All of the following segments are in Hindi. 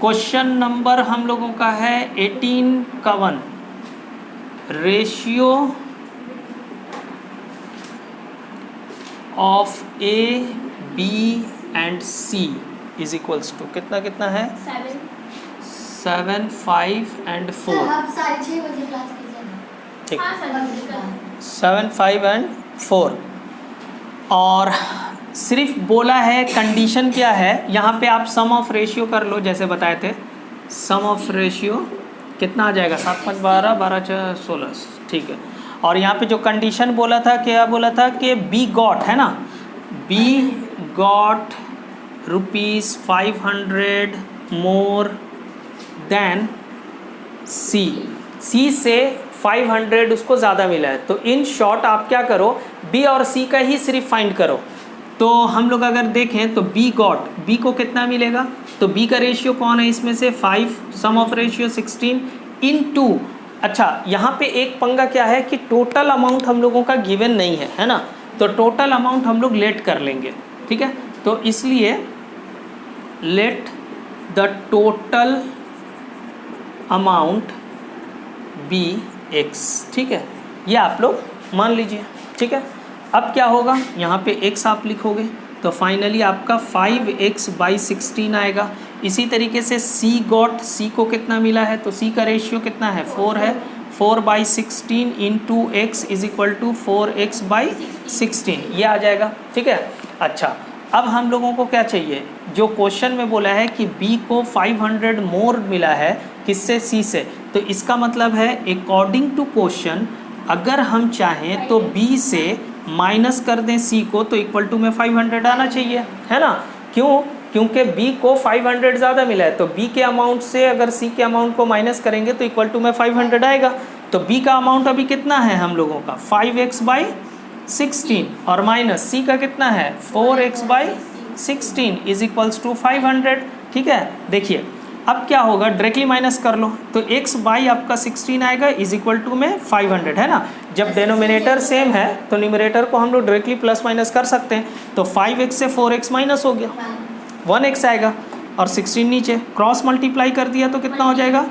क्वेश्चन नंबर हम लोगों का है 18 का 1, ratio of A B and C is equals to कितना कितना है 7, 5 एंड 4। ठीक, 7, 5 एंड 4। और सिर्फ बोला है कंडीशन क्या है, यहाँ पे आप सम ऑफ रेशियो कर लो जैसे बताए थे। सम ऑफ रेशियो कितना आ जाएगा 7, 5, 12, 12, 4, 16। ठीक है। और यहाँ पे जो कंडीशन बोला था, क्या बोला था कि बी गॉट है ना, बी गॉट ₹500 मोर देन सी, सी से 500 उसको ज़्यादा मिला है। तो इन शॉर्ट आप क्या करो, बी और सी का ही सिर्फ फाइंड करो। तो हम लोग अगर देखें तो बी गॉट, बी को कितना मिलेगा, तो बी का रेशियो कौन है इसमें से 5, सम ऑफ रेशियो 16 इन 2। अच्छा, यहाँ पे एक पंगा क्या है कि टोटल अमाउंट हम लोगों का गिवन नहीं है ना, तो टोटल अमाउंट हम लोग लेट कर लेंगे। ठीक है, तो इसलिए let the total amount be X. ठीक है, ये आप लोग मान लीजिए। ठीक है, अब क्या होगा, यहाँ पे x आप लिखोगे तो फाइनली आपका 5x/16 आएगा। इसी तरीके से c गॉट, c को कितना मिला है, तो c का रेशियो कितना है 4 है, 4/16 into x is equal to 4x/16 ये आ जाएगा। ठीक है। अच्छा, अब हम लोगों को क्या चाहिए, जो क्वेश्चन में बोला है कि b को 500 मोर मिला है किससे, c से, तो इसका मतलब है अकॉर्डिंग टू क्वेश्चन अगर हम चाहें तो b से माइनस कर दें c को तो इक्वल टू में 500 आना चाहिए, है ना। क्यों, क्योंकि b को 500 ज़्यादा मिला है, तो b के अमाउंट से अगर c के अमाउंट को माइनस करेंगे तो इक्वल टू में 500 आएगा। तो b का अमाउंट अभी कितना है हम लोगों का 5x/16 और माइनस c का कितना है 4x/16 इज इक्वल्स टू 500। ठीक है, देखिए अब क्या होगा, डायरेक्टली माइनस कर लो तो x बाई आपका 16 आएगा इज इक्वल टू में 500, है ना। जब डेनोमिनेटर सेम है तो न्यूमरेटर को हम लोग डायरेक्टली प्लस माइनस कर सकते हैं। तो 5x से 4x माइनस हो गया, 1x आएगा और 16 नीचे, क्रॉस मल्टीप्लाई कर दिया तो कितना हो जाएगा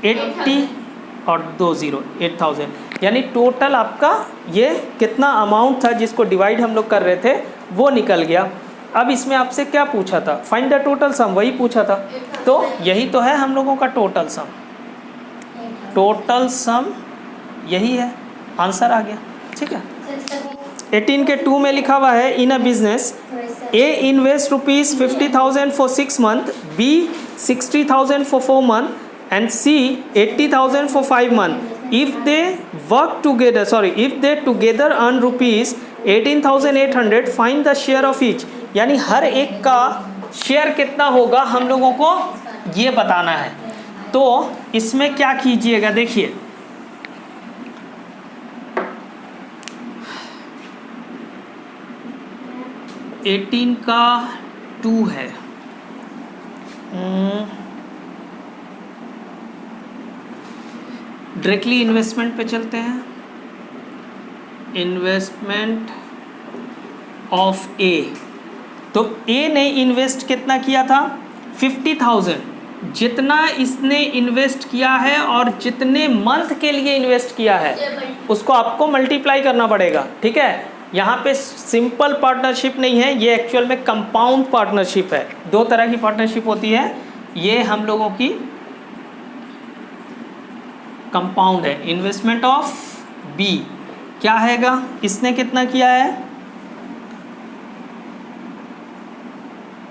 80 और 2 0 8000। यानी टोटल आपका ये कितना अमाउंट था जिसको डिवाइड हम लोग कर रहे थे वो निकल गया। अब इसमें आपसे क्या पूछा था, फाइंड द टोटल सम, वही पूछा था। तो यही तो है हम लोगों का टोटल सम, टोटल सम यही है, आंसर आ गया। ठीक है, 18 के 2 में लिखा हुआ है in a business A invest ₹50,000 for 6 month, B 60,000 for 4 month and C 80,000 for 5 month. If they work together, if they together earn ₹18,800 find the share of each. यानी हर एक का शेयर कितना होगा हम लोगों को ये बताना है। तो इसमें क्या कीजिएगा, देखिए 18 का 2 है, डायरेक्टली इन्वेस्टमेंट पे चलते हैं। इन्वेस्टमेंट ऑफ ए, तो ए ने इन्वेस्ट कितना किया था 50,000, जितना इसने इन्वेस्ट किया है और जितने मंथ के लिए इन्वेस्ट किया है उसको आपको मल्टीप्लाई करना पड़ेगा। ठीक है, यहाँ पे सिंपल पार्टनरशिप नहीं है, ये एक्चुअल में कंपाउंड पार्टनरशिप है। 2 तरह की पार्टनरशिप होती है, ये हम लोगों की कंपाउंड है। इन्वेस्टमेंट ऑफ बी क्या हैगा, इसने कितना किया है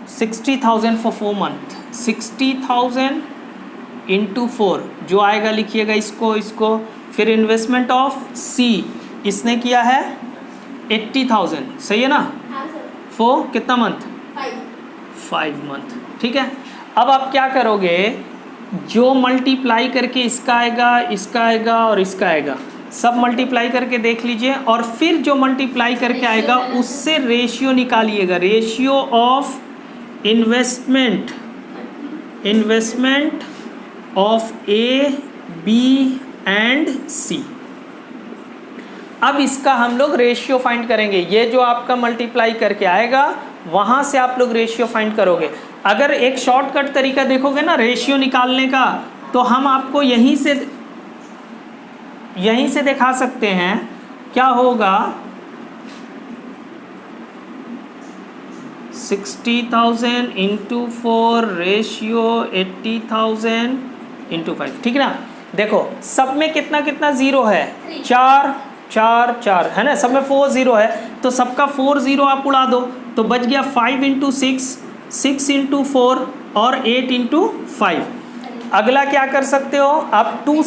60,000 फॉर 4 मंथ, 60,000 इंटू 4 जो आएगा लिखिएगा इसको। फिर इन्वेस्टमेंट ऑफ सी, इसने किया है 80,000, सही है ना, फॉर कितना मंथ 5 मंथ। ठीक है, अब आप क्या करोगे, जो मल्टीप्लाई करके इसका आएगा, इसका आएगा और इसका आएगा, सब मल्टीप्लाई करके देख लीजिए और फिर जो मल्टीप्लाई करके आएगा उससे रेशियो निकालिएगा, ratio of investment of A B and C. अब इसका हम लोग रेशियो फाइंड करेंगे। ये जो आपका मल्टीप्लाई करके आएगा वहाँ से आप लोग रेशियो फाइंड करोगे। अगर एक शॉर्टकट तरीका देखोगे ना रेशियो निकालने का, तो हम आपको यहीं से दिखा सकते हैं। क्या होगा, 60,000 इंटू 4 रेशियो 80,000 इंटू 5, ठीक ना। देखो सब में कितना कितना जीरो है, 4 4 4 है ना, सब में 4 जीरो है, तो सबका 4 जीरो आप उड़ा दो, तो बच गया 5 इंटू 6, 6 इंटू 4 और 8 इंटू 5। अगला क्या कर सकते हो आप, 2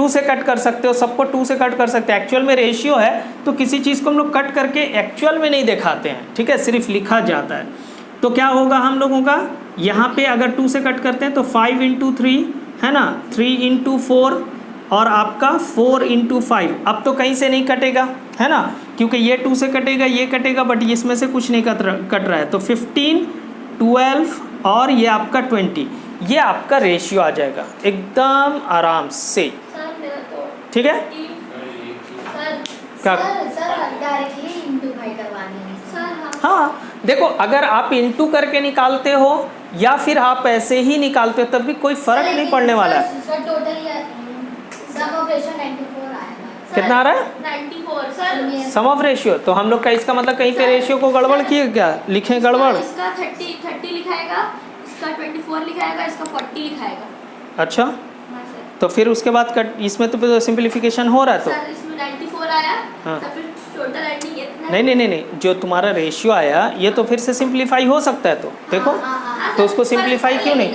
से कट कर सकते हो, सबको 2 से कट कर सकते हैं। एक्चुअल में रेशियो है तो किसी चीज़ को हम लोग कट करके एक्चुअल में नहीं दिखाते हैं, ठीक है, सिर्फ लिखा जाता है। तो क्या होगा हम लोगों का, यहाँ पे अगर 2 से कट करते हैं तो 5 इंटू 3 है ना, 3 इंटू 4 और आपका 4 इंटू 5। अब तो कहीं से नहीं कटेगा है ना, क्योंकि ये 2 से कटेगा, ये कटेगा, बट इसमें से कुछ नहीं कट रहा है। तो 15 12 और ये आपका 20, ये आपका रेशियो आ जाएगा एकदम आराम से, ठीक है। हाँ देखो, अगर आप इंटू करके निकालते हो या फिर आप ऐसे ही निकालते हो तब भी कोई फर्क नहीं पड़ने वाला है। कितना आ रहा है, 94 सर सम ऑफ रेशियो। तो हम लोग का इसका मतलब कहीं पे रेशियो को गड़बड़ किए क्या, लिखे गड़बड़, इसका 30 लिखाएगा, इसका 24 लिखाएगा, इसका 40 लिखाएगा। अच्छा तो फिर उसके बाद कट, इसमें तो सिंपलीफिकेशन हो रहा है, तो सर इसमें 94 आया, हाँ। तो फिर टोटल एंडिंग इतना नहीं, जो तुम्हारा रेशियो आया ये तो फिर से सिंपलीफाई हो सकता है, तो देखो तो उसको सिंपलीफाई क्यों नहीं,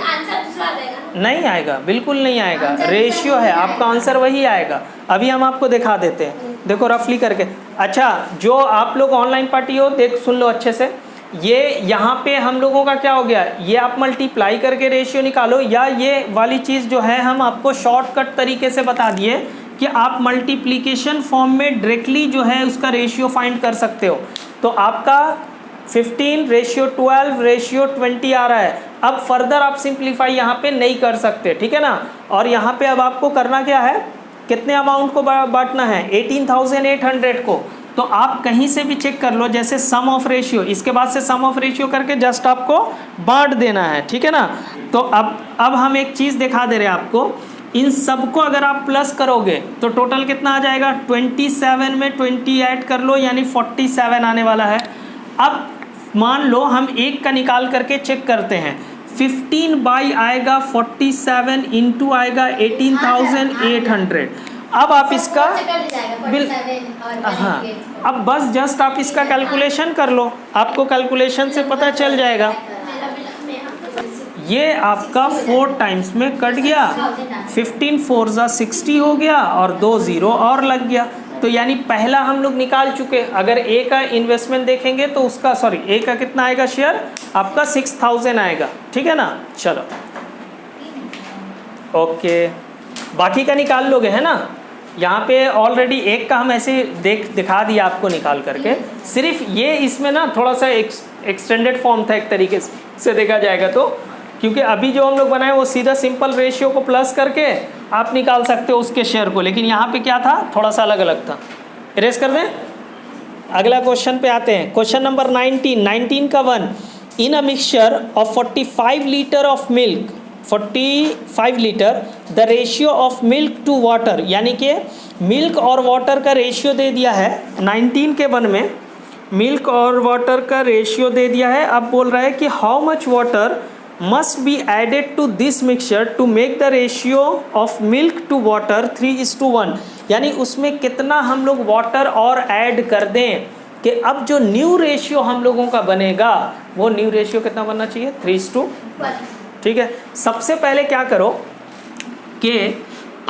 नहीं आएगा, बिल्कुल नहीं आएगा, रेशियो है, आपका आंसर वही आएगा। अभी हम आपको दिखा देते हैं, देखो रफली करके। अच्छा जो आप लोग ऑनलाइन पार्टी हो, देख सुन लो अच्छे से, ये यहाँ पे हम लोगों का क्या हो गया, ये आप मल्टीप्लाई करके रेशियो निकालो, या ये वाली चीज़ जो है हम आपको शॉर्टकट तरीके से बता दिए कि आप मल्टीप्लिकेशन फॉर्म में डायरेक्टली जो है उसका रेशियो फाइंड कर सकते हो। तो आपका 15 रेशियो 12 रेशियो 20 आ रहा है। अब फर्दर आप सिंप्लीफाई यहाँ पे नहीं कर सकते, ठीक है ना। और यहाँ पे अब आपको करना क्या है, कितने अमाउंट को बांटना है, 18,800 को। तो आप कहीं से भी चेक कर लो, जैसे सम ऑफ रेशियो, इसके बाद से सम ऑफ रेशियो करके जस्ट आपको बांट देना है, ठीक है ना। तो अब हम एक चीज़ दिखा दे रहे हैं आपको, इन सबको अगर आप प्लस करोगे तो टोटल कितना आ जाएगा, 27 में 20 ऐड कर लो, यानी 47 आने वाला है। अब मान लो हम एक का निकाल करके चेक करते हैं, 15 बाई आएगा 47 इंटू आएगा 18,800। अब आप इसका हाँ, अब बस जस्ट आप इसका कैलकुलेशन कर लो, आपको कैलकुलेशन से पता चल जाएगा। ये आपका 4 टाइम्स में कट गया, 15 4 ज़ा 60 हो गया और 2 0 और लग गया। तो यानी पहला हम लोग निकाल चुके। अगर ए का इन्वेस्टमेंट देखेंगे तो उसका ए का कितना आएगा शेयर, आपका 6,000 आएगा, ठीक है ना। चलो ओके, बाकी का निकाल लोगे है ना। यहाँ पे ऑलरेडी एक का हम ऐसे दिखा दिया आपको निकाल करके, सिर्फ ये इसमें ना थोड़ा सा एक्सटेंडेड फॉर्म था एक तरीके से देखा जाएगा तो, क्योंकि अभी जो हम लोग बनाए वो सीधा सिंपल रेशियो को प्लस करके आप निकाल सकते हो उसके शेयर को, लेकिन यहाँ पे क्या था, थोड़ा सा अलग अलग था। इरेज कर दें, अगला क्वेश्चन पे आते हैं। क्वेश्चन नंबर 19 का 1, in a mixture of 45 litre of milk, 45 litre, the ratio of milk to water, यानी कि मिल्क और वाटर का रेशियो दे दिया है 19 के 1 में, मिल्क और वाटर का रेशियो दे दिया है। अब बोल रहा है कि how much water must be added to this mixture to make the ratio of milk to water 3:1, यानी उसमें कितना हम लोग वाटर और ऐड कर दें कि अब जो न्यू रेशियो हम लोगों का बनेगा वो न्यू रेशियो कितना बनना चाहिए, 3:1, ठीक है। सबसे पहले क्या करो कि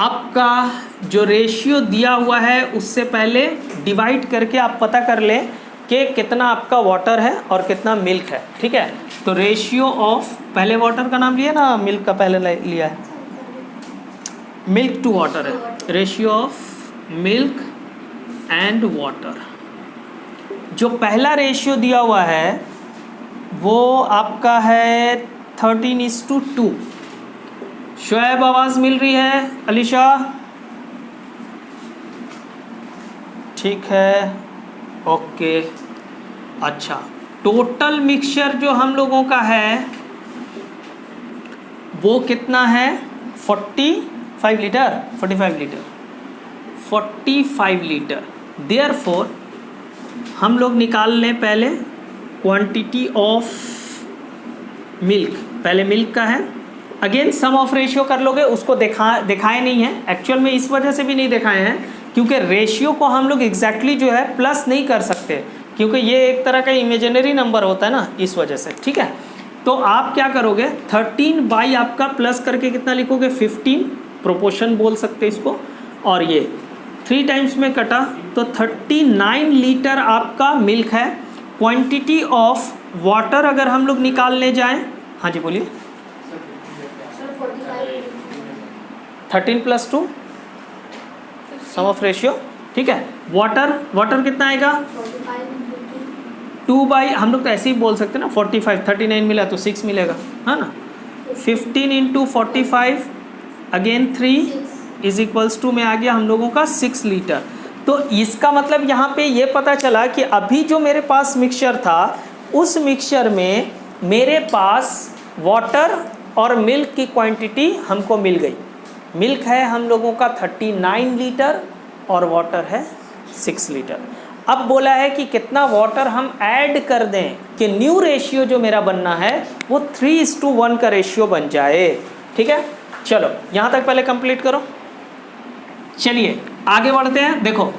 आपका जो रेशियो दिया हुआ है उससे पहले डिवाइड करके आप पता कर लें कि कितना आपका वाटर है और कितना मिल्क है, ठीक है। तो रेशियो ऑफ, पहले वाटर का नाम लिया ना, मिल्क का पहले लिया है, मिल्क टू वाटर है, ratio of milk and water. जो पहला रेशियो दिया हुआ है वो आपका है 13:2। शुएब आवाज़ मिल रही है, अलीशा ठीक है, ओके। अच्छा टोटल मिक्सचर जो हम लोगों का है वो कितना है 45 लीटर 45 लीटर। देयरफॉर हम लोग निकाल लें पहले क्वांटिटी ऑफ मिल्क। पहले मिल्क का है, अगेन सम ऑफ रेशियो कर लोगे, उसको दिखाए नहीं है एक्चुअल में, इस वजह से भी नहीं दिखाए हैं क्योंकि रेशियो को हम लोग एग्जैक्टली जो है प्लस नहीं कर सकते, क्योंकि ये एक तरह का इमेजिनरी नंबर होता है ना, इस वजह से। ठीक है, तो आप क्या करोगे 13 बाई आपका प्लस करके कितना लिखोगे 15, प्रोपोर्शन बोल सकते इसको, और ये 3 टाइम्स में कटा तो 39 लीटर आपका मिल्क है। क्वांटिटी ऑफ वाटर अगर हम लोग निकालने जाएं, हाँ जी बोलिए। 13 + 2 सम ऑफ रेशियो। ठीक है, वाटर कितना आएगा 2 बाई, हम लोग तो ऐसे ही बोल सकते हैं ना 45, 39 मिला तो 6 मिलेगा, है ना। 15 × 45 अगेन 3 = में आ गया हम लोगों का 6 लीटर। तो इसका मतलब यहाँ पे ये पता चला कि अभी जो मेरे पास मिक्सचर था उस मिक्सचर में मेरे पास वाटर और मिल्क की क्वांटिटी हमको मिल गई। मिल्क है हम लोगों का 39 लीटर और वाटर है 6 लीटर। अब बोला है कि कितना वाटर हम ऐड कर दें कि न्यू रेशियो जो मेरा बनना है वो 3:1 का रेशियो बन जाए। ठीक है, चलो यहाँ तक पहले कंप्लीट करो। चलिए आगे बढ़ते हैं। देखो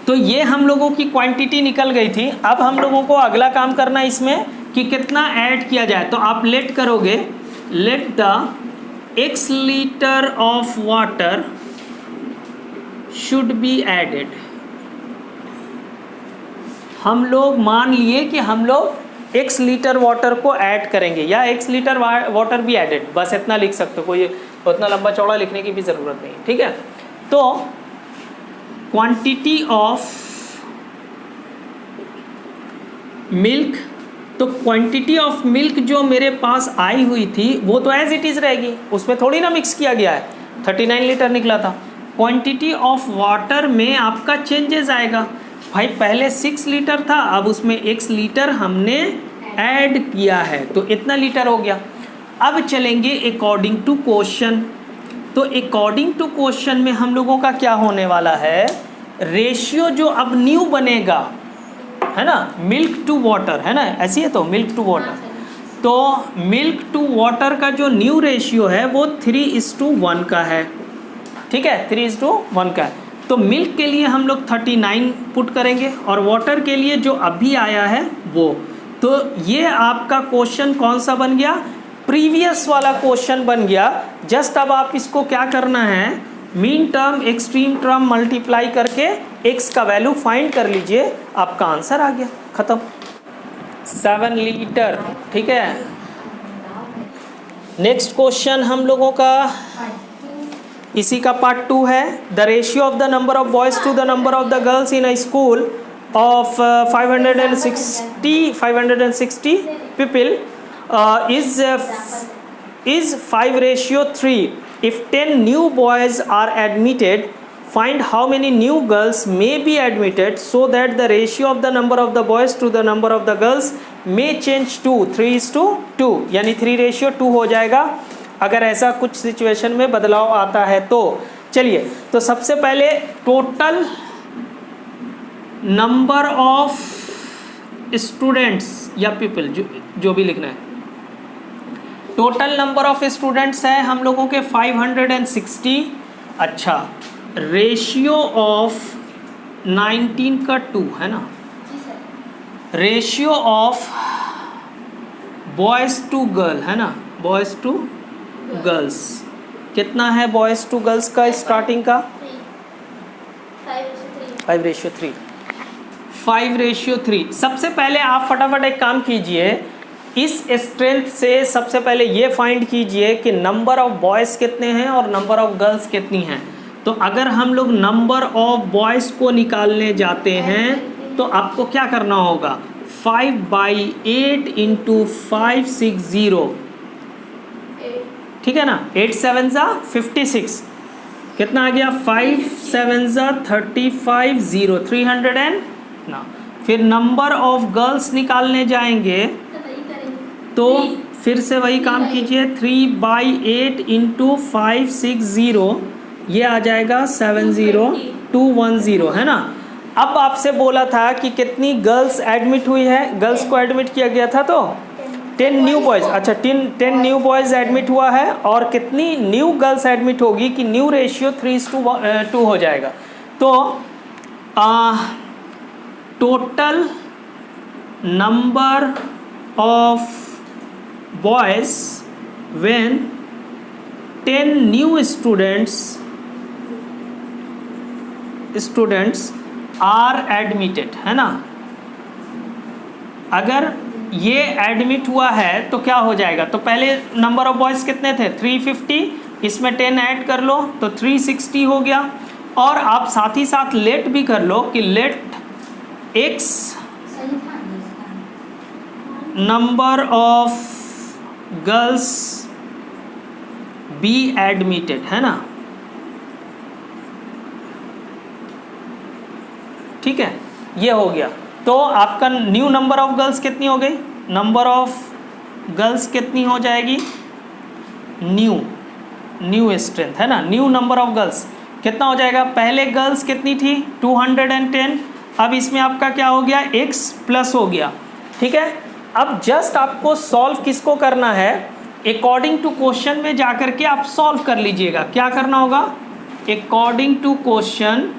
तो ये हम लोगों की क्वांटिटी निकल गई थी। अब हम लोगों को अगला काम करना है इसमें कि कितना ऐड किया जाए। तो आप लेट करोगे, let the x litre of water should be added. हम लोग मान लिए कि हम लोग x लीटर वाटर को ऐड करेंगे या x लीटर वाटर भी एडेड, बस इतना लिख सकते हो, कोई उतना लंबा चौड़ा लिखने की भी ज़रूरत नहीं। ठीक है, तो क्वांटिटी ऑफ मिल्क, तो क्वांटिटी ऑफ मिल्क जो मेरे पास आई हुई थी वो तो एज इट इज़ रहेगी, उसमें थोड़ी ना मिक्स किया गया है। 39 लीटर निकला था। क्वांटिटी ऑफ वाटर में आपका चेंजेस आएगा। भाई पहले 6 लीटर था, अब उसमें 1 लीटर हमने ऐड किया है तो इतना लीटर हो गया। अब चलेंगे अकॉर्डिंग टू क्वेश्चन। तो अकॉर्डिंग टू क्वेश्चन में हम लोगों का क्या होने वाला है, रेशियो जो अब न्यू बनेगा है ना, मिल्क टू वाटर है ना, ऐसी है तो मिल्क टू वाटर, तो मिल्क टू वाटर का जो न्यू रेशियो है वो 3:1 का है। ठीक है, 3:1 का है। तो मिल्क के लिए हम लोग 39 पुट करेंगे और वाटर के लिए जो अभी आया है वो। तो ये आपका क्वेश्चन कौन सा बन गया, प्रीवियस वाला क्वेश्चन बन गया। जस्ट अब आप इसको क्या करना है, mean term extreme term multiply करके x का वैल्यू फाइंड कर लीजिए, आपका आंसर आ गया, खत्म। 7 लीटर। ठीक है, नेक्स्ट क्वेश्चन हम लोगों का इसी का पार्ट 2 है। The ratio of the number of boys to the number of the girls in a school of 560 people is 5:3. If 10 new boys are admitted, find how many new girls may be admitted so that the ratio of the number of the boys to the number of the girls may change to 3:2, यानी 3:2 हो जाएगा अगर ऐसा कुछ सिचुएशन में बदलाव आता है तो। चलिए, तो सबसे पहले टोटल नंबर ऑफ स्टूडेंट्स या पीपल जो भी लिखना है, टोटल नंबर ऑफ स्टूडेंट्स है हम लोगों के 560। अच्छा, रेशियो ऑफ 19 का 2 है ना, ratio of boys to girl है ना, बॉयज़ टू गर्ल्स कितना है, बॉयज़ टू गर्ल्स का स्टार्टिंग का 5:3। 5:3। सबसे पहले आप फटाफट एक काम कीजिए, इस स्ट्रेंथ से सबसे पहले ये फाइंड कीजिए कि नंबर ऑफ बॉयज़ कितने हैं और नंबर ऑफ गर्ल्स कितनी हैं। तो अगर हम लोग नंबर ऑफ बॉयज़ को निकालने जाते हैं तो आपको क्या करना होगा, 5/8 × 560, ठीक है ना, 8 7 56, कितना आ गया, 5 7 35 0, 300 एंड ना फिर नंबर ऑफ गर्ल्स निकालने जाएंगे तो वही करेंगे। तो 3 फिर से वही काम 3/8 कीजिए, 3/8 इंटू 560, ये आ जाएगा 70210, है ना। अब आपसे बोला था कि कितनी गर्ल्स एडमिट हुई है, गर्ल्स को एडमिट किया गया था तो 10 न्यू बॉयज़, अच्छा 10 न्यू बॉयज़ एडमिट हुआ है, और कितनी न्यू गर्ल्स एडमिट होगी कि न्यू रेशियो 3:2 हो जाएगा। तो total number of boys when 10 new students are admitted, है ना। अगर ये एडमिट हुआ है तो क्या हो जाएगा, तो पहले नंबर ऑफ बॉयज़ कितने थे 350, इसमें 10 ऐड कर लो तो 360 हो गया। और आप साथ ही साथ लेट भी कर लो कि लेट x सही था number of girls be admitted, है ना। ठीक है, ये हो गया। तो आपका न्यू नंबर ऑफ गर्ल्स कितनी हो गई, नंबर ऑफ गर्ल्स कितनी हो जाएगी, न्यू स्ट्रेंथ, है ना। न्यू नंबर ऑफ गर्ल्स कितना हो जाएगा, पहले गर्ल्स कितनी थी 210, अब इसमें आपका क्या हो गया x प्लस हो गया। ठीक है, अब जस्ट आपको सॉल्व किसको करना है, अकॉर्डिंग टू क्वेश्चन में जाकर के आप सॉल्व कर लीजिएगा। क्या करना होगा, अकॉर्डिंग टू क्वेश्चन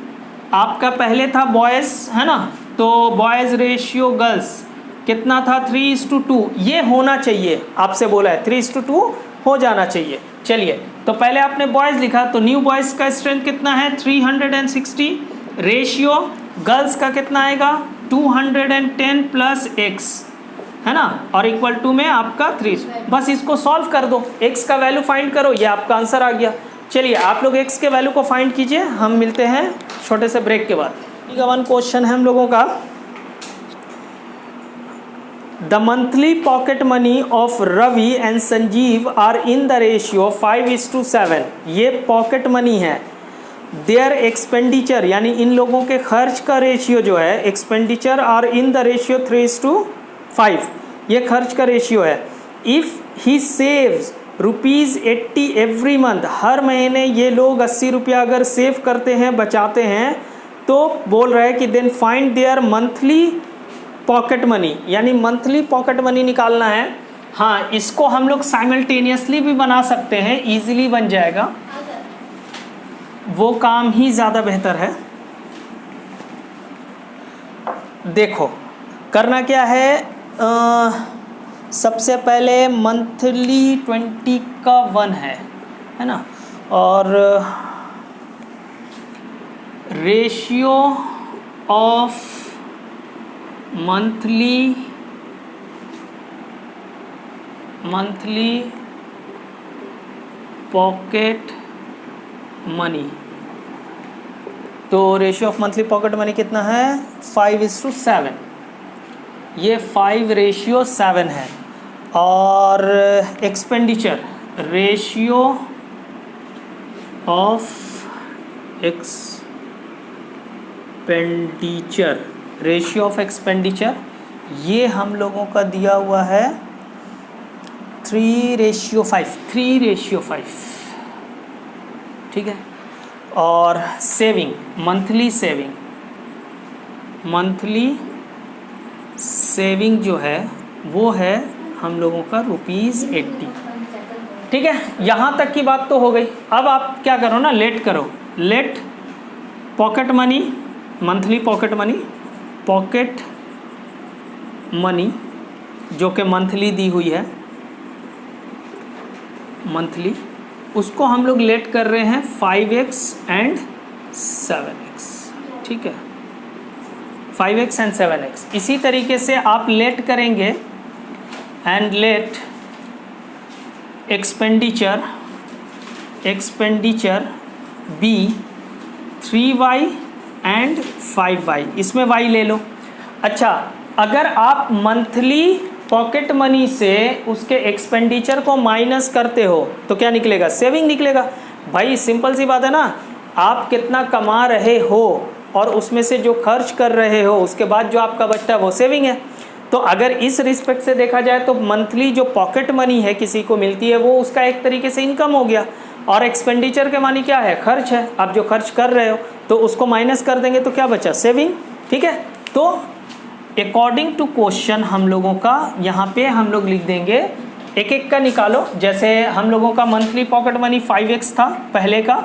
आपका पहले था बॉयज़, है ना, तो बॉयज़ रेशियो गर्ल्स कितना था 3:2, ये होना चाहिए, आपसे बोला है 3:2 हो जाना चाहिए। चलिए, तो पहले आपने बॉयज़ लिखा तो न्यू बॉयज़ का स्ट्रेंथ कितना है 360, रेशियो गर्ल्स का कितना आएगा 210 प्लस x, है ना, और इक्वल टू में आपका 3। बस इसको सॉल्व कर दो, x का वैल्यू फाइंड करो, ये आपका आंसर आ गया। चलिए आप लोग x के वैल्यू को फाइंड कीजिए, हम मिलते हैं छोटे से ब्रेक के बाद। वन क्वेश्चन है हम लोगों का, the monthly pocket money of Ravi and Sanjeev are in the ratio 5:7। ये पॉकेट मनी है। देयर एक्सपेंडिचर यानी इन लोगों के खर्च का रेशियो जो है, expenditure are in the ratio 3:5, ये खर्च का रेशियो है। If he saves ₹80 every month, हर महीने ये लोग 80 रुपया अगर सेव करते हैं, बचाते हैं, तो बोल रहा है कि then find their monthly pocket money, यानी मंथली पॉकेट मनी निकालना है। हाँ, इसको हम लोग साइमल्टेनियसली भी बना सकते हैं, ईजिली बन जाएगा, वो काम ही ज़्यादा बेहतर है। देखो करना क्या है, सबसे पहले मंथली 20 का 1 है ना, और ratio of monthly pocket money, तो ratio of monthly pocket money कितना है 5:7, ये 5:7 है। और एक्सपेंडिचर, रेशियो ऑफ एक्सपेंडिचर, ये हम लोगों का दिया हुआ है 3:5, ठीक है। और सेविंग, मंथली सेविंग जो है वो है हम लोगों का ₹80, ठीक है। यहाँ तक की बात तो हो गई। अब आप क्या करो ना, लेट करो, let pocket money, monthly pocket money जो कि मंथली दी हुई है, मंथली, उसको हम लोग लेट कर रहे हैं 5x एंड 7x, ठीक है, 5x एंड 7x। इसी तरीके से आप लेट करेंगे and let expenditure be 3y and 5y, इसमें y ले लो। अच्छा, अगर आप मंथली पॉकेट मनी से उसके एक्सपेंडिचर को माइनस करते हो तो क्या निकलेगा, सेविंग निकलेगा। भाई सिंपल सी बात है ना, आप कितना कमा रहे हो और उसमें से जो खर्च कर रहे हो उसके बाद जो आपका बचता है वो सेविंग है। तो अगर इस रिस्पेक्ट से देखा जाए तो मंथली जो पॉकेट मनी है किसी को मिलती है वो उसका एक तरीके से इनकम हो गया, और एक्सपेंडिचर के मानी क्या है, खर्च है। आप जो खर्च कर रहे हो तो उसको माइनस कर देंगे तो क्या बचा, सेविंग। ठीक है, तो अकॉर्डिंग टू क्वेश्चन हम लोगों का यहाँ पे हम लोग लिख देंगे, एक एक का निकालो। जैसे हम लोगों का मंथली पॉकेट मनी 5x था पहले का,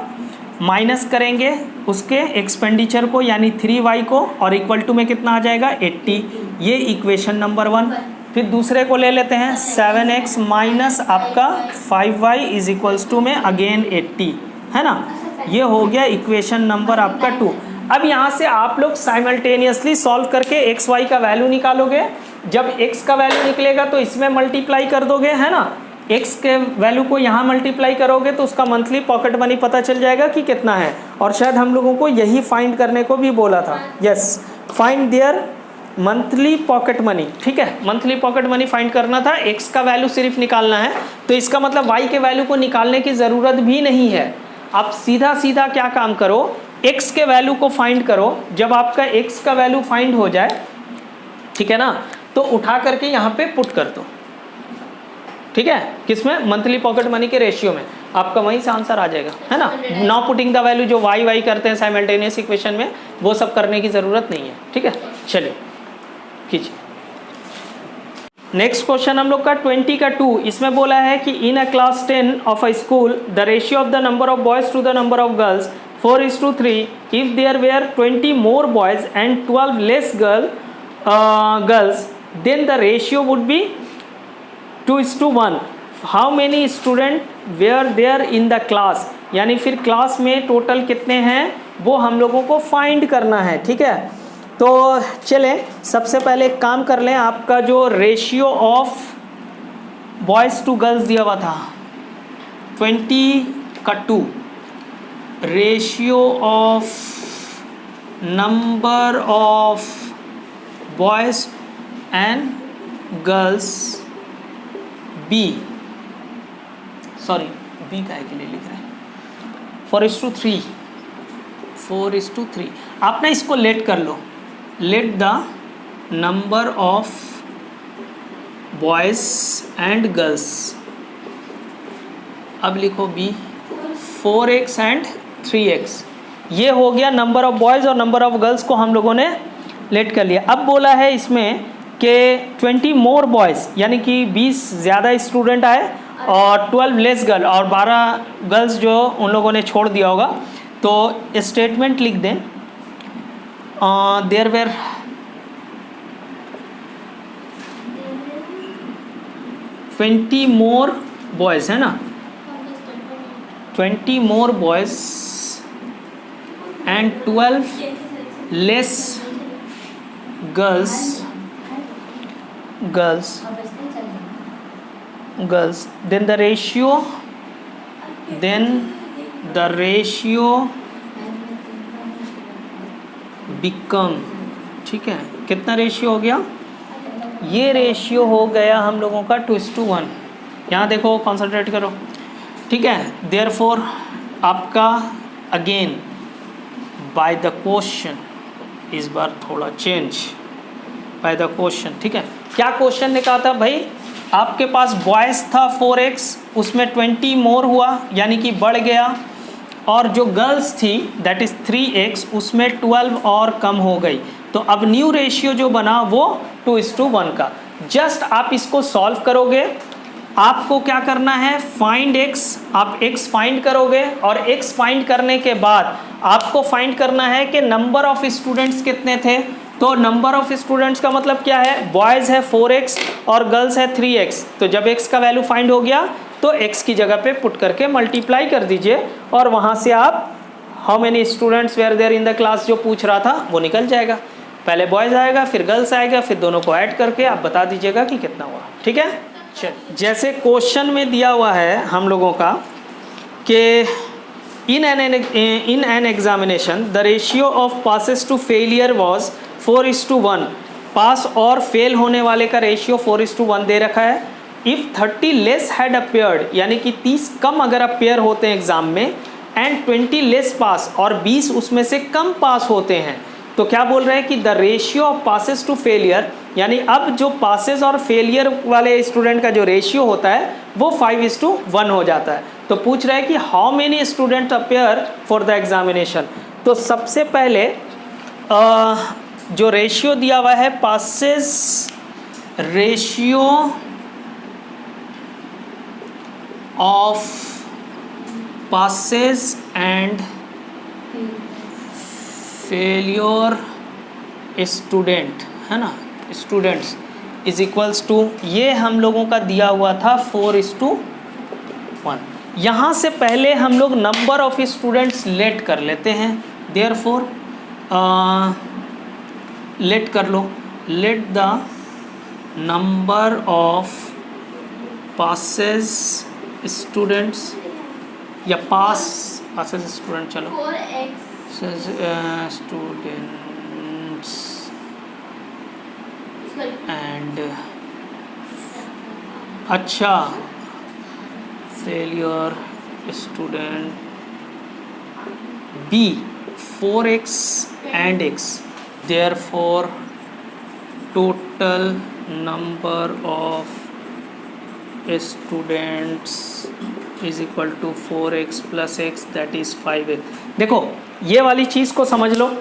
माइनस करेंगे उसके एक्सपेंडिचर को यानी 3y को, और इक्वल टू में कितना आ जाएगा 80। ये इक्वेशन नंबर 1। फिर दूसरे को ले लेते हैं 7x माइनस आपका 5y इज इक्वल्स टू में अगेन 80, है ना। ये हो गया इक्वेशन नंबर आपका 2। अब यहाँ से आप लोग साइमल्टेनियसली सॉल्व करके एक्स वाई का वैल्यू निकालोगे। जब x का वैल्यू निकलेगा तो इसमें मल्टीप्लाई कर दोगे, है ना। x के वैल्यू को यहाँ मल्टीप्लाई करोगे तो उसका मंथली पॉकेट मनी पता चल जाएगा कि कितना है। और शायद हम लोगों को यही फाइंड करने को भी बोला था, yes, find their monthly pocket money. ठीक है, मंथली पॉकेट मनी फाइंड करना था, x का वैल्यू सिर्फ निकालना है। तो इसका मतलब y के वैल्यू को निकालने की ज़रूरत भी नहीं है। आप सीधा सीधा क्या काम करो, x के वैल्यू को फाइंड करो। जब आपका x का वैल्यू फाइंड हो जाए, ठीक है ना, तो उठा करके यहाँ पे पुट कर दो। ठीक है, किसमें, मंथली पॉकेट मनी के रेशियो में, आपका वहीं से आंसर आ जाएगा, है ना। नाउ पुटिंग द वैल्यू, जो वाई वाई करते हैं साइमल्टेनियस इक्वेशन में, वो सब करने की ज़रूरत नहीं है। ठीक है, चलिए कीजिए। नेक्स्ट क्वेश्चन हम लोग का 20 का 2। इसमें बोला है कि in a class 10 of a school the ratio of the number of boys to the number of girls 4:3। If there were 20 more boys and 12 less girls then the ratio would be 2:1। How many student were there in the class, यानी फिर क्लास में टोटल कितने हैं वो हम लोगों को फाइंड करना है। ठीक है, तो चलें सबसे पहले एक काम कर लें। आपका जो ratio of boys to girls दिया हुआ था 20 का 2, ratio of number of boys and girls be, sorry B का के लिए लिख रहे हैं 4:3, 4:3। आप ना इसको लेट कर लो, let the number of boys and girls, अब लिखो बी 4x एंड 3x। ये हो गया नंबर ऑफ बॉयज़ और नंबर ऑफ गर्ल्स को हम लोगों ने लेट कर लिया। अब बोला है इसमें कि 20 मोर बॉयज़, यानी कि 20 ज़्यादा स्टूडेंट आए और 12 लेस गर्ल, और 12 गर्ल्स जो उन लोगों ने छोड़ दिया होगा। तो स्टेटमेंट लिख दें, देयर वेर 20 मोर बॉयज़, है ना, 20 more boys and 12 less girls then the ratio become, ठीक है, कितना रेशियो हो गया, ये रेशियो हो गया हम लोगों का 2:1। यहाँ देखो, कॉन्सेंट्रेट करो। ठीक है, देयरफॉर आपका अगेन बाय द क्वेश्चन, इस बार थोड़ा चेंज, बाय द क्वेश्चन। ठीक है, क्या क्वेश्चन ने कहा था भाई, आपके पास बॉयज़ था 4x, उसमें 20 मोर हुआ यानी कि बढ़ गया, और जो गर्ल्स थी दैट इज़ 3x, उसमें 12 और कम हो गई। तो अब न्यू रेशियो जो बना वो 2:1 का। जस्ट आप इसको सॉल्व करोगे, आपको क्या करना है, फाइंड x, आप x फाइंड करोगे, और x फाइंड करने के बाद आपको फाइंड करना है कि नंबर ऑफ स्टूडेंट्स कितने थे। तो नंबर ऑफ स्टूडेंट्स का मतलब क्या है, बॉयज़ है 4x और गर्ल्स है 3x। तो जब x का वैल्यू फाइंड हो गया तो x की जगह पे पुट करके मल्टीप्लाई कर दीजिए, और वहाँ से आप how many students were there in the class जो पूछ रहा था वो निकल जाएगा। पहले बॉयज़ आएगा, फिर गर्ल्स आएगा, फिर दोनों को ऐड करके आप बता दीजिएगा कि कितना हुआ। ठीक है, चल, जैसे क्वेश्चन में दिया हुआ है हम लोगों का कि in an examination the ratio of passes to failure was 4:1। पास और फेल होने वाले का रेशियो 4:1 दे रखा है। इफ़ 30 लेस हैड अपेयर्ड, यानी कि 30 कम अगर अपेयर होते हैं एग्ज़ाम में, एंड 20 लेस पास, और 20 उसमें से कम पास होते हैं। तो क्या बोल रहे हैं कि the ratio of passes to failure, यानी अब जो पासेस और फेलियर वाले स्टूडेंट का जो रेशियो होता है वो 5:1 हो जाता है। तो पूछ रहा है कि how many student appear for the examination. तो सबसे पहले जो रेशियो दिया हुआ है passes ratio of passes and failure student, है ना, स्टूडेंट्स इज इक्वल्स टू, ये हम लोगों का दिया हुआ था 4:1। यहाँ से पहले हम लोग नंबर ऑफ स्टूडेंट्स लेट कर लेते हैं, देयरफॉर लेट कर लो, let the number of passes students या पासेस स्टूडेंट, चलो 4x स्टूडेंट्स एंड अच्छा failure student be 4x and x, therefore total number of students is equal to 4x plus x, that is 5x। देखो ये वाली चीज़ को समझ लो,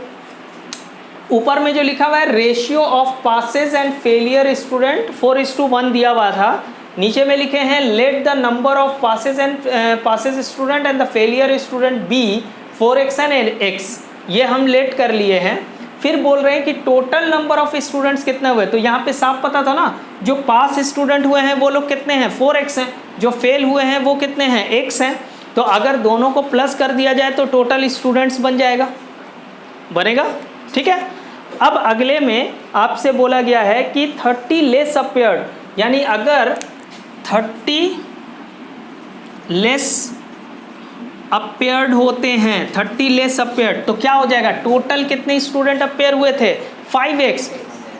ऊपर में जो लिखा हुआ है ratio of passes and failure student 4:1 दिया हुआ था, नीचे में लिखे हैं let the number of passes student and the failure student be 4x and x, ये हम लेट कर लिए हैं। फिर बोल रहे हैं कि टोटल नंबर ऑफ स्टूडेंट्स कितने हुए, तो यहाँ पे साफ पता था ना, जो पास स्टूडेंट हुए हैं वो लोग कितने हैं 4x हैं, जो फेल हुए हैं वो कितने हैं x हैं। तो अगर दोनों को प्लस कर दिया जाए तो टोटल स्टूडेंट्स बन जाएगा, बनेगा, ठीक है। अब अगले में आपसे बोला गया है कि 30 लेस अपेयर्ड, यानी अगर 30 लेस अपेयर्ड होते हैं, 30 लेस अपेयर्ड, तो क्या हो जाएगा, टोटल कितने स्टूडेंट अपेयर हुए थे 5x,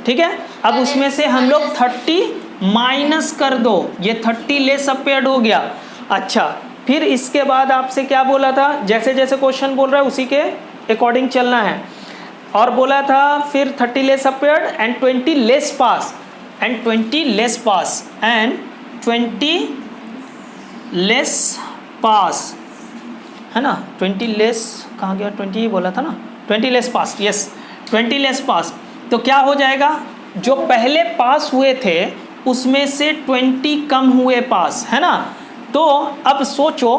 ठीक है। अब उसमें से हम लोग 30 माइनस कर दो, ये 30 लेस अपेयर्ड हो गया। अच्छा, फिर इसके बाद आपसे क्या बोला था, जैसे जैसे क्वेश्चन बोल रहा है उसी के अकॉर्डिंग चलना है, और बोला था फिर 30 less appeared and 20 less pass and 20 less pass and 20 less pass, है ना, 20 लेस कहाँ गया, 20 ही बोला था ना, 20 लेस पास, यस 20 लेस पास। तो क्या हो जाएगा, जो पहले पास हुए थे उसमें से 20 कम हुए पास, है ना। तो अब सोचो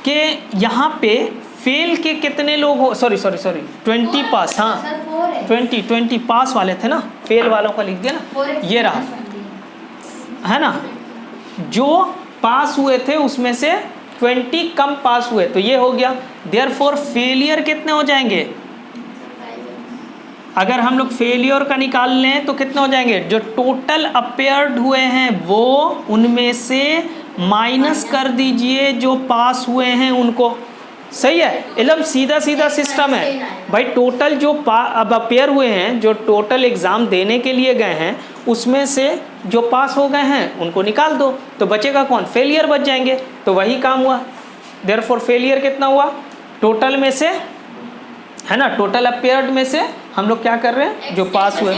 कि यहाँ पे फेल के कितने लोग हो, सॉरी 20 पास, हाँ 20 पास वाले थे ना, फेल वालों का लिख दिया ना, ये रहा, है ना, जो पास हुए थे उसमें से 20 कम पास हुए, तो ये हो गया। देयरफॉर फेलियर कितने हो जाएंगे, अगर हम लोग फेलियर का निकाल लें तो कितने हो जाएंगे, जो टोटल अपेयर्ड हुए हैं वो उनमें से माइनस कर दीजिए जो पास हुए हैं उनको, सही है, एकदम सीधा सीधा सिस्टम है भाई। टोटल जो अब अपेयर हुए हैं, जो टोटल एग्ज़ाम देने के लिए गए हैं, उसमें से जो पास हो गए हैं उनको निकाल दो, तो बचेगा कौन, फेलियर बच जाएंगे। तो वही काम हुआ, देयरफॉर फेलियर कितना हुआ, टोटल में से, है ना, टोटल अपेयर्ड में से हम लोग क्या कर रहे हैं, जो पास हुए,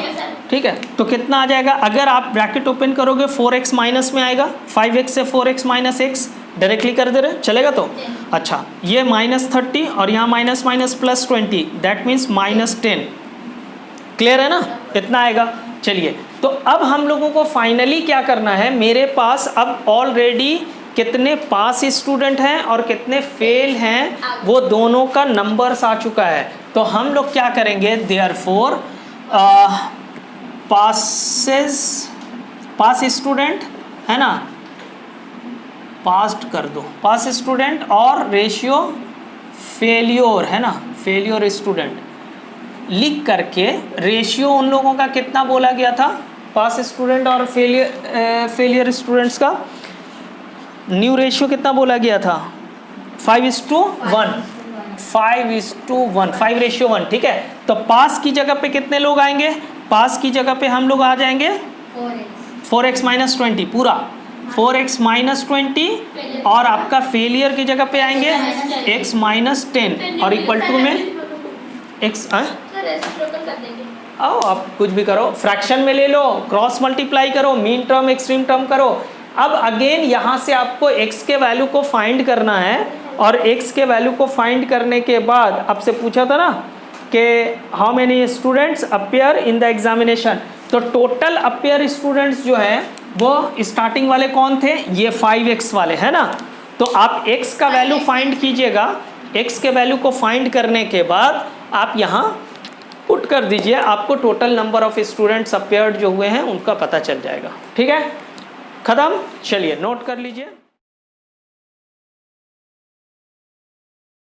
ठीक है। तो कितना आ जाएगा, अगर आप ब्रैकेट ओपन करोगे 4x माइनस में आएगा, 5x से 4x माइनस x डायरेक्टली कर दे रहे, चलेगा। तो अच्छा, ये -30 और यहाँ minus minus plus 20, that means -10, clear है ना, इतना आएगा। चलिए, तो अब हम लोगों को फाइनली क्या करना है, मेरे पास अब ऑलरेडी कितने पास स्टूडेंट हैं और कितने फेल हैं वो दोनों का नंबर्स आ चुका है। तो हम लोग क्या करेंगे, देयरफॉर पास स्टूडेंट, है ना, पास्ट कर दो पास स्टूडेंट, और रेशियो फेलियर, है ना, फेलियर स्टूडेंट लिख करके, रेशियो उन लोगों का कितना बोला गया था, पास स्टूडेंट और फेलियर स्टूडेंट्स का न्यू रेशियो कितना बोला गया था, 5:1, 5:1, ठीक है। तो पास की जगह पे कितने लोग आएंगे, पास की जगह पे हम लोग आ जाएंगे 4x माइनस 20 पूरा, 4x माइनस 20 और आपका फेलियर की जगह पे आएंगे x माइनस 10 और इक्वल टू में x आओ आप कुछ भी करो, फ्रैक्शन में ले लो, क्रॉस मल्टीप्लाई करो, मीन टर्म एक्सट्रीम टर्म करो। अब अगेन यहाँ से आपको x के वैल्यू को फाइंड करना है और x के वैल्यू को फाइंड करने के बाद आपसे पूछा था ना कि how many students appear in the examination, तो टोटल अपीयर स्टूडेंट्स जो हैं वो स्टार्टिंग वाले कौन थे, ये 5x वाले है ना। तो आप x का वैल्यू फाइंड कीजिएगा, x के वैल्यू को फाइंड करने के बाद आप यहाँ पुट कर दीजिए, आपको total number of students appeared जो हुए हैं उनका पता चल जाएगा। ठीक है, खत्म। चलिए नोट कर लीजिए।